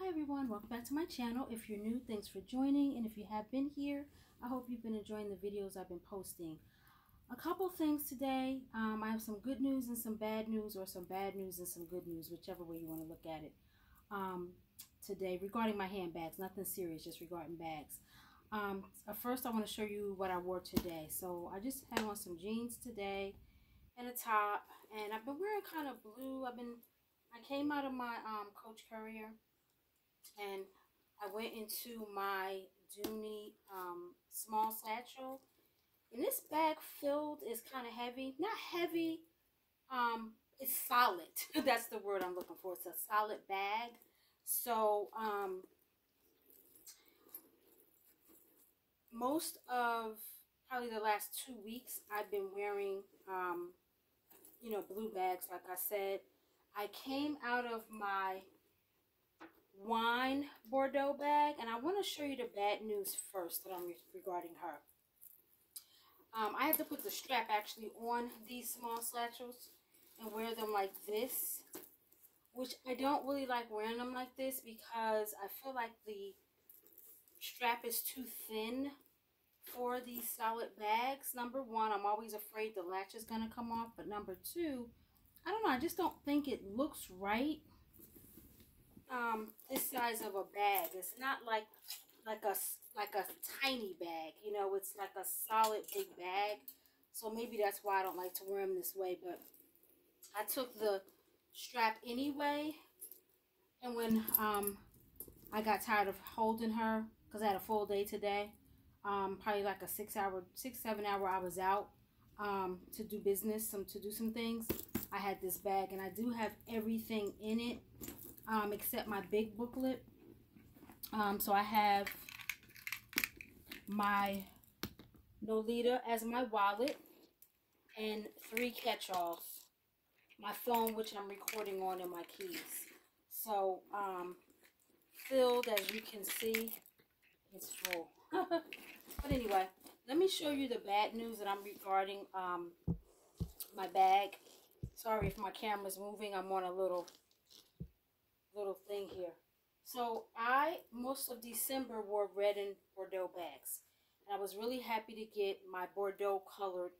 Hi everyone, welcome back to my channel. If you're new, thanks for joining, and if you have been here, I hope you've been enjoying the videos I've been posting. A couple things today. I have some good news and some bad news, or some bad news and some good news, whichever way you want to look at it. Today regarding my handbags, nothing serious, just regarding bags. First I want to show you what I wore today. So I just had on some jeans today and a top, and I've been wearing kind of blue. I came out of my Coach Courier, and I went into my Dooney small satchel, and this bag filled is kind of heavy. Not heavy, it's solid. That's the word I'm looking for. It's a solid bag. So most of probably the last 2 weeks I've been wearing blue bags. Like I said, I came out of my wine Bordeaux bag, and I want to show you the bad news first that I'm regarding her. I had to put the strap actually on these small satchels and wear them like this, which I don't really like wearing them like this because I feel like the strap is too thin for these solid bags. Number one, I'm always afraid the latch is going to come off, but number two, I don't know, I just don't think it looks right. This size of a bag, it's not like a tiny bag, you know, it's like a solid big bag. So maybe that's why I don't like to wear them this way. But I took the strap anyway, and when I got tired of holding her because I had a full day today, probably like a 6-7 hour I was out to do business, to do some things. I had this bag, and I do have everything in it except my big booklet. So I have my Lotta as my wallet and 3 catch-alls, my phone, which I'm recording on, and my keys. So filled, as you can see, it's full. But anyway, let me show you the bad news that I'm regarding my bag. Sorry if my camera's moving. I'm on a little thing here. So most of December wore red and Bordeaux bags, and I was really happy to get my Bordeaux colored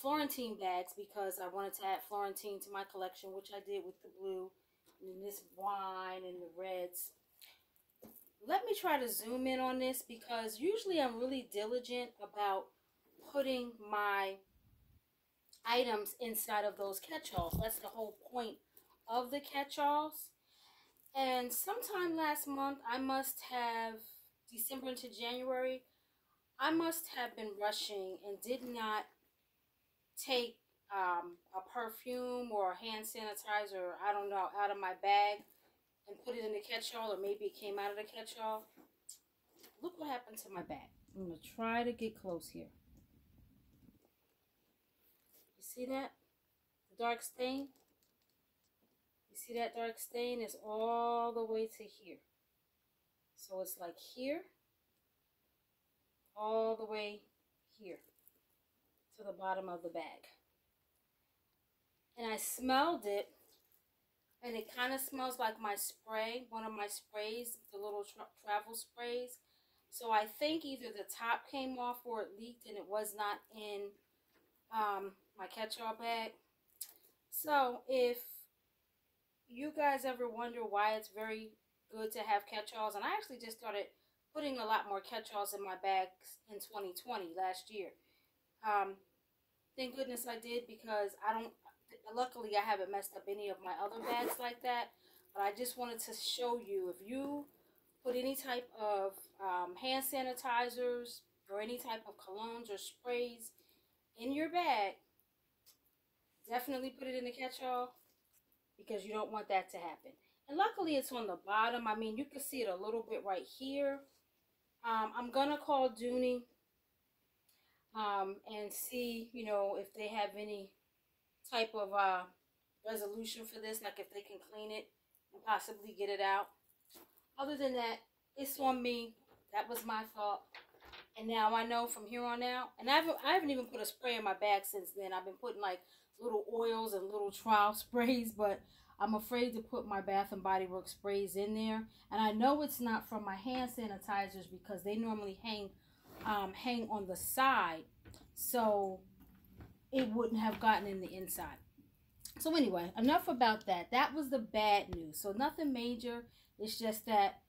Florentine bags because I wanted to add Florentine to my collection, which I did with the blue and this wine and the reds. Let me try to zoom in on this because usually I'm really diligent about putting my items inside of those catch-alls. That's the whole point of the catch-alls. And sometime last month, I must have, December into January, I must have been rushing and did not take a perfume or a hand sanitizer, I don't know, out of my bag and put it in the catch-all, or maybe it came out of the catch-all. Look what happened to my bag. I'm going to try to get close here. You see that? The dark stain? You see that dark stain is all the way to here. So it's like here, all the way here to the bottom of the bag. And I smelled it, and it kind of smells like my spray, one of my sprays, the little travel sprays. So I think either the top came off or it leaked and it was not in my catch-all bag. So if you guys ever wonder why it's very good to have catch-alls, and I actually just started putting a lot more catch-alls in my bags in 2020, last year. Thank goodness I did, because luckily I haven't messed up any of my other bags like that. But I just wanted to show you, if you put any type of hand sanitizers or any type of colognes or sprays in your bag, definitely put it in the catch-all, because you don't want that to happen. And luckily it's on the bottom. I mean, you can see it a little bit right here. I'm gonna call Dooney and see, you know, if they have any type of resolution for this, like if they can clean it and possibly get it out. Other than that, it's on me. That was my fault. And now I know from here on out, and I haven't even put a spray in my bag since then. I've been putting like little oils and little trial sprays, but I'm afraid to put my Bath and Body Works sprays in there. And I know it's not from my hand sanitizers because they normally hang on the side. So it wouldn't have gotten in the inside. So anyway, enough about that. That was the bad news. So nothing major. It's just that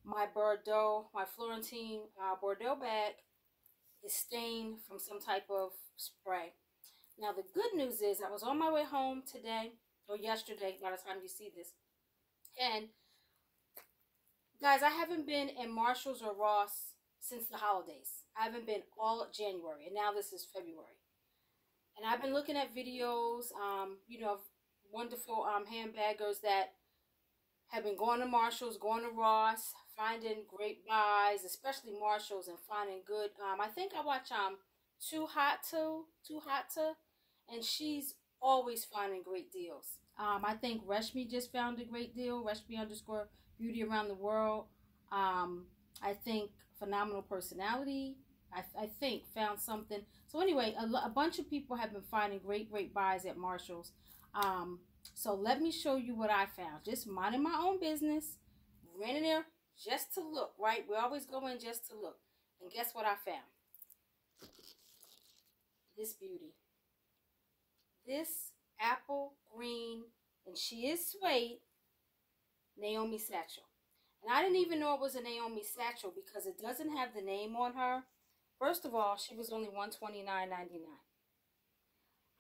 my Florentine Bordeaux bag is stained from some type of spray. Now the good news is I was on my way home today, or yesterday by the time you see this. And guys, I haven't been in Marshall's or Ross since the holidays. I haven't been all of January, and now this is February. And I've been looking at videos, you know, of wonderful handbaggers that have been going to Marshall's, going to Ross, finding great buys, especially Marshall's, and finding good. I think I watch Too Hot to, and she's always finding great deals. I think Reshmi just found a great deal. Reshmi_beauty around the world. I think Phenomenal Personality, I think found something. So anyway, a bunch of people have been finding great buys at Marshall's. So let me show you what I found. Just minding my own business. Ran in there just to look, right? We always go in just to look. And guess what I found? This beauty. This apple green, and she is suede, Naomi satchel. And I didn't even know it was a Naomi satchel because it doesn't have the name on her. First of all, she was only $129.99.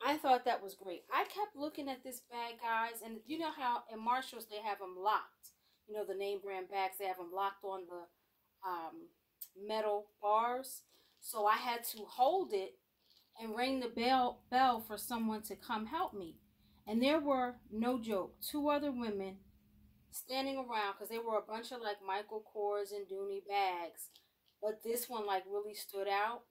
I thought that was great. I kept looking at this bag, guys, and you know how in Marshall's they have them locked. You know, the name brand bags, they have them locked on the metal bars. So I had to hold it and ring the bell for someone to come help me. And there were, no joke, 2 other women standing around because there were a bunch of like Michael Kors and Dooney bags. But this one like really stood out.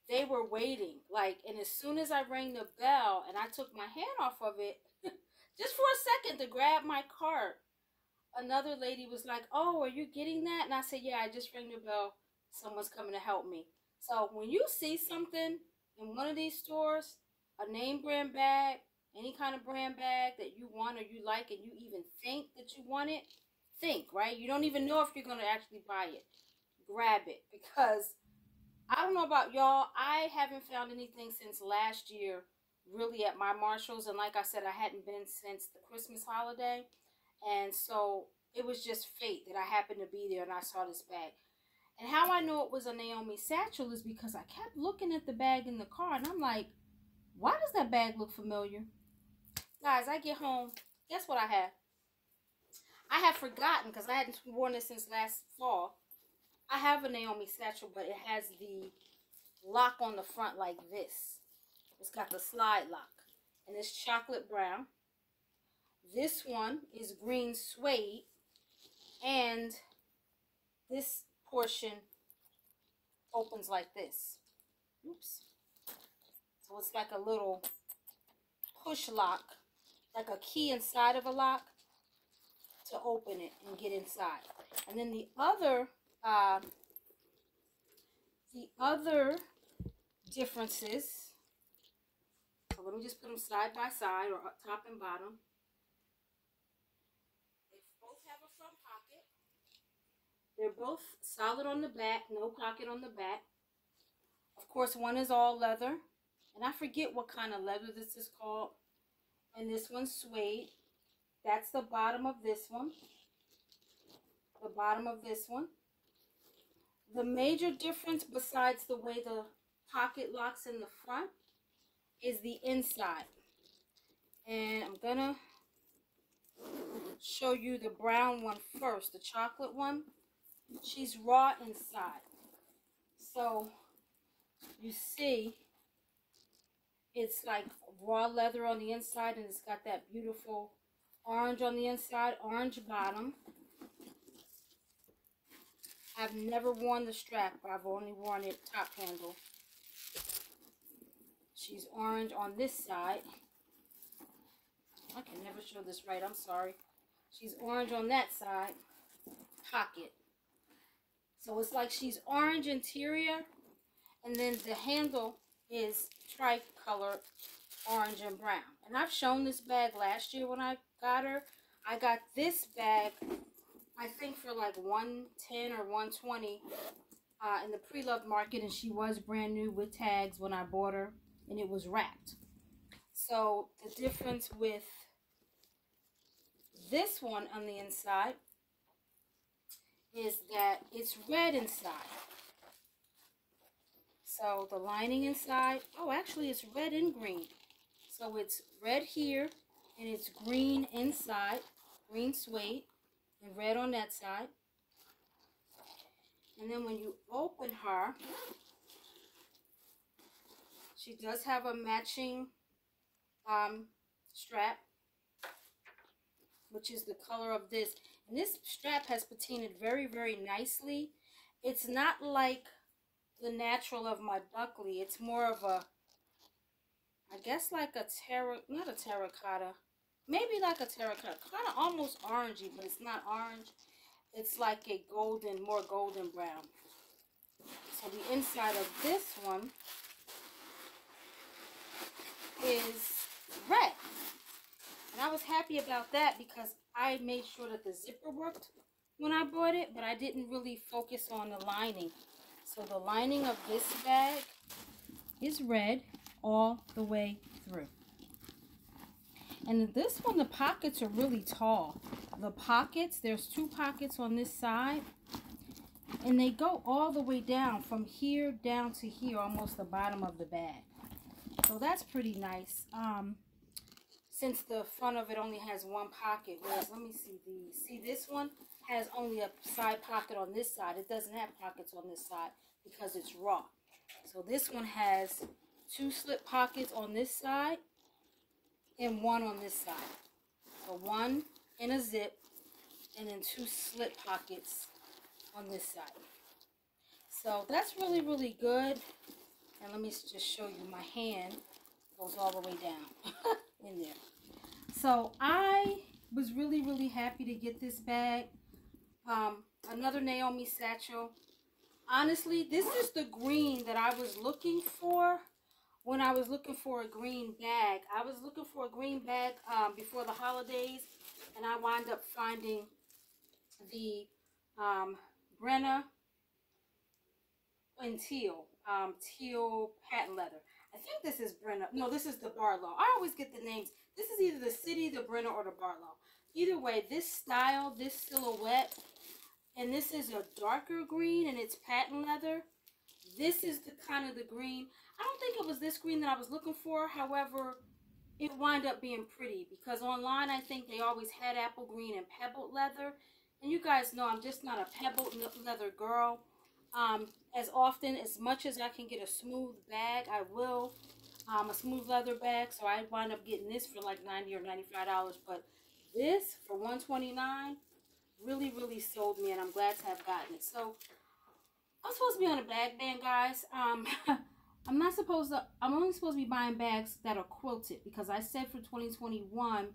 They were waiting, like, and as soon as I rang the bell and I took my hand off of it, just for a second to grab my cart, another lady was like, "Oh, are you getting that?" And I said, "Yeah, I just rang the bell. Someone's coming to help me." So when you see something in one of these stores, a name brand bag, any kind of brand bag that you want or you like, and you even think that you want it, think, right? You don't even know if you're going to actually buy it. Grab it, because I don't know about y'all, I haven't found anything since last year really at my Marshall's, and like I said, I hadn't been since the Christmas holiday, and so it was just fate that I happened to be there and I saw this bag. And how I know it was a Naomi satchel is because I kept looking at the bag in the car, and I'm like, why does that bag look familiar? Guys, I get home, guess what I have? I have forgotten because I hadn't worn it since last fall. I have a Naomi satchel, but it has the lock on the front like this. It's got the slide lock. And it's chocolate brown. This one is green suede. And this portion opens like this. Oops. So it's like a little push lock, like a key inside of a lock to open it and get inside. And then the other differences, so let me just put them side by side, or top and bottom. They both have a front pocket. They're both solid on the back, no pocket on the back. Of course, one is all leather, and I forget what kind of leather this is called. And this one's suede. That's the bottom of this one. The bottom of this one. The major difference, besides the way the pocket locks in the front, is the inside. And I'm gonna show you the brown one first, the chocolate one. She's raw inside. So you see it's like raw leather on the inside, and it's got that beautiful orange on the inside, orange bottom. I've never worn the strap. I've only worn it top handle. She's orange on this side. I can never show this right. I'm sorry. She's orange on that side. Pocket. So it's like she's orange interior. And then the handle is tricolor orange and brown. And I've shown this bag last year when I got her. I got this bag, I think for like $110 or $120 in the pre-loved market, and she was brand new with tags when I bought her, and it was wrapped. So the difference with this one on the inside is that it's red inside. So the lining inside, oh, actually it's red and green. So it's red here and it's green inside, green suede, and red on that side. And then when you open her, she does have a matching strap, which is the color of this. And this strap has patinaed very, very nicely. It's not like the natural of my Buckley. It's more of a, I guess like a not a terracotta, maybe like a terracotta, kind of almost orangey, but it's not orange. It's like a golden, more golden brown. So the inside of this one is red. And I was happy about that because I made sure that the zipper worked when I bought it, but I didn't really focus on the lining. So the lining of this bag is red all the way through. And this one, the pockets are really tall. The pockets, there's 2 pockets on this side, and they go all the way down from here down to here, almost the bottom of the bag. So that's pretty nice. Since the front of it only has 1 pocket, whereas, let me see these. See, this one has only a side pocket on this side. It doesn't have pockets on this side because it's raw. So this one has 2 slip pockets on this side and 1 on this side. So 1 in a zip and then 2 slip pockets on this side. So that's really, really good. And let me just show you, my hand goes all the way down in there. So I was really, really happy to get this bag. Another Naomi satchel. Honestly, this is the green that I was looking for when I was looking for a green bag. I was looking for a green bag before the holidays, and I wound up finding the Brenna in teal, teal patent leather. I think this is Brenna. No, this is the Barlow. I always get the names. This is either the City, the Brenna, or the Barlow. Either way, this style, this silhouette, and this is a darker green, and it's patent leather. This is the kind of the green. I don't think it was this green that I was looking for. However, it wound up being pretty because online I think they always had apple green and pebbled leather. And you guys know I'm just not a pebbled leather girl. As much as I can get a smooth bag, I will. A smooth leather bag. So I wound up getting this for like $90 or $95. But this for $129 really, really sold me, and I'm glad to have gotten it. So I'm supposed to be on a bag ban, guys. I'm only supposed to be buying bags that are quilted because I said for 2021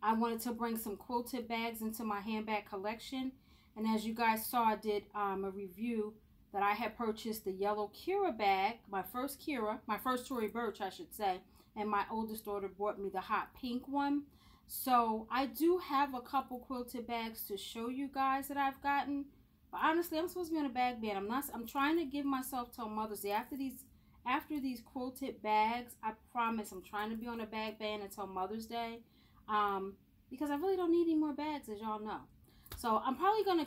I wanted to bring some quilted bags into my handbag collection. And as you guys saw, I did a review that I had purchased the yellow Kira bag, my first Tory Burch, I should say, and my oldest daughter bought me the hot pink one. So I do have a couple quilted bags to show you guys that I've gotten. But honestly, I'm supposed to be on a bag ban. I'm trying to give myself till Mother's Day. After these quilted bags, I promise I'm trying to be on a bag ban until Mother's Day. Because I really don't need any more bags, as y'all know. So I'm probably gonna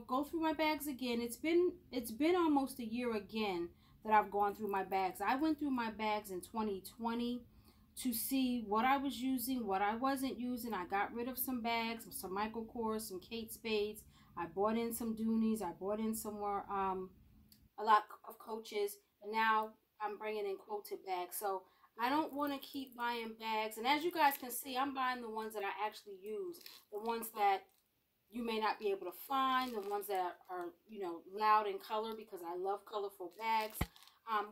go through my bags again. It's been almost a year again that I've gone through my bags. I went through my bags in 2020 to see what I was using, what I wasn't using. I got rid of some bags, some Michael Kors, some Kate Spades. I bought in some Dooneys. I bought in some more, a lot of Coaches. And now I'm bringing in quilted bags. So I don't want to keep buying bags. And as you guys can see, I'm buying the ones that I actually use. The ones that you may not be able to find. The ones that are, loud in color because I love colorful bags.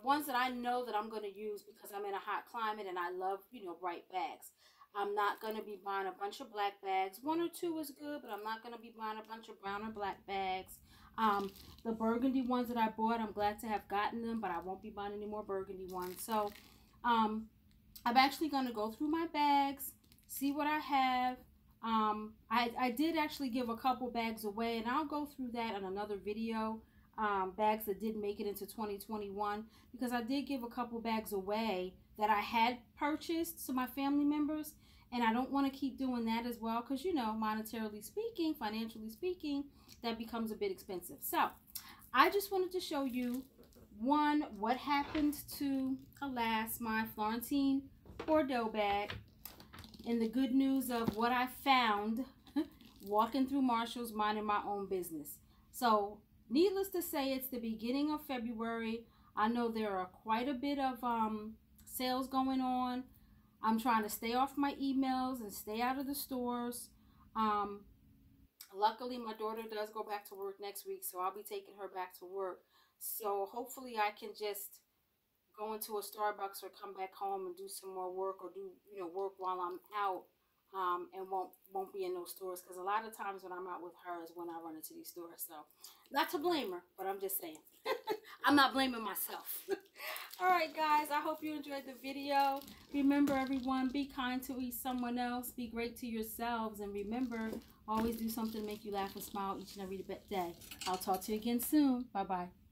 Ones that I know that I'm going to use because I'm in a hot climate and I love, bright bags. I'm not going to be buying a bunch of black bags. 1 or 2 is good, but I'm not going to be buying a bunch of brown or black bags. The burgundy ones that I bought, I'm glad to have gotten them, but I won't be buying any more burgundy ones. So I'm actually going to go through my bags, see what I have. I did actually give a couple bags away, and I'll go through that in another video. Bags that did make it into 2021, because I did give a couple bags away that I had purchased to my family members, and I don't want to keep doing that as well, because, you know, monetarily speaking, financially speaking, that becomes a bit expensive. So I just wanted to show you, one, what happened to, alas, my Florentine Bordeaux bag, and the good news of what I found walking through Marshall's, minding my own business. So needless to say, it's the beginning of February. I know there are quite a bit of sales going on. I'm trying to stay off my emails and stay out of the stores. Luckily, my daughter does go back to work next week, so I'll be taking her back to work. So hopefully I can just go into a Starbucks or come back home and do some more work, or do, you know, work while I'm out, and won't be in those stores, because a lot of times when I'm out with her is when I run into these stores. So not to blame her, but I'm just saying. I'm not blaming myself. All right, guys, I hope you enjoyed the video. Remember, everyone, be kind to someone else, be great to yourselves, and remember, always do something to make you laugh and smile each and every day. I'll talk to you again soon. Bye-bye.